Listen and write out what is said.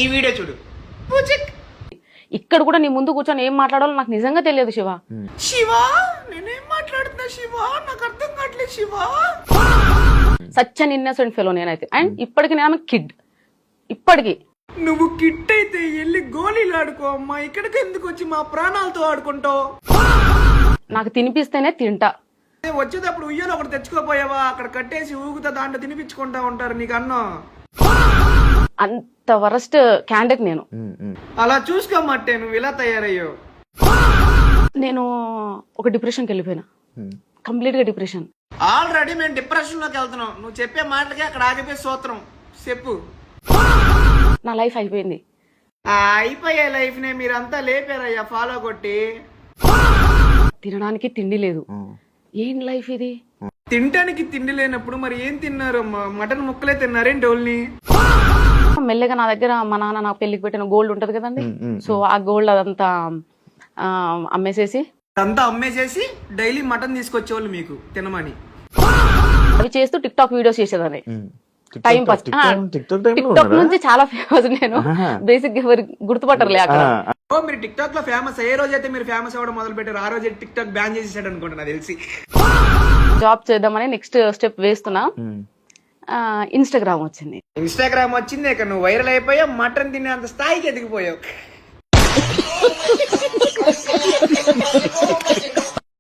ఈ వీడియో చూడు. ఇక్కడ కూడా నీ ముందు కూర్చొని ఏం మాట్లాడాలో నాకు నిజంగా తెలియదు శివ. శివ నేనేం మాట్లాడుతున్నా శివ, నాకు అర్థం కావట్లేదు Shiva. Such an innocent fellow నేనైతే. అండ్ ఇప్పటికి నేను కిడ్. ఇప్పటికి నువ్వు కిట్ అయితే వెళ్ళి గోళీలు ఆడుకో అమ్మా, ఇక్కడికి ఎందుకు వచ్చి మా ప్రాణాలతో ఆడుకుంటావు? నాకు తినిపిస్తేనే తింటా. వచ్చేటప్పుడు ఉయ్యాలు ఒకటి తెచ్చుకోపోయావా, అక్కడ కట్టేసి ఊగుతా దాంట్లో తినిపించుకుంటా ఉంటారు నీకు అన్నం. అంత వరస్ట్ క్యాండిడేట్ నేను. అలా చూసుకోమట్టే నువ్వు ఇలా తయారయ్యో. నేను ఒక డిప్రెషన్కి వెళ్ళిపోయినా, కంప్లీట్ గా డిప్రెషన్. ఆల్రెడీ మేము డిప్రెషన్ లోకి వెళ్తున్నాం, నువ్వు చెప్పే మాటలకి అక్కడ ఆగిపోయి సూత్రం చెప్పు. నా లైఫ్ అయిపోయింది. అయిపోయే లైఫ్ నే మీరంతా లేపారయ్యా ఫాలో కొట్టి. తినడానికి తిండి లేదు. ఏం లైఫ్ ఇది? తినడానికి తిండి లేనప్పుడు మరి ఏం తిన్నారు? మటన్ ముక్కలే తిన్నారేంటి ఓల్ని? మెల్లగా నా దగ్గర మా నాన్న నా పెళ్లికి పెట్టిన గోల్డ్ ఉంటది కదండి, సో ఆ గోల్డ్ అదంతా అమ్మేసేసి అంతా అమ్మేసేసి డైలీ మటన్ తీసుకొచ్చేవాళ్ళు మీకు తినమని. అవి చేస్తూ టిక్ టాక్ వీడియోస్ చేసేదాన్ని. Time pass. టిక్ టాక్ నుంచి చాలా ఫేమస్ నేను. బేసిక్ ఎవరు గుర్తుపట్టరులే అక్కడ. మీరు టిక్ టాక్ లో ఫేమస్ ఏ రోజు అయితే మీరు ఫేమస్ అవ్వడం మొదలు పెట్టారు ఆ రోజు టిక్ టాక్ బ్యాన్ చేసేసాడు అనుకుంటా నాకు తెలిసి. జాబ్ చేద్దామని నెక్స్ట్ స్టెప్ వేస్తున్నా. ఇన్స్టాగ్రామ్ వచ్చింది. ఇన్స్టాగ్రామ్ వచ్చింది, ఇక నువ్వు వైరల్ అయిపోయావు, మటన్ తినే అంత స్థాయికి ఎదిగిపోయావు.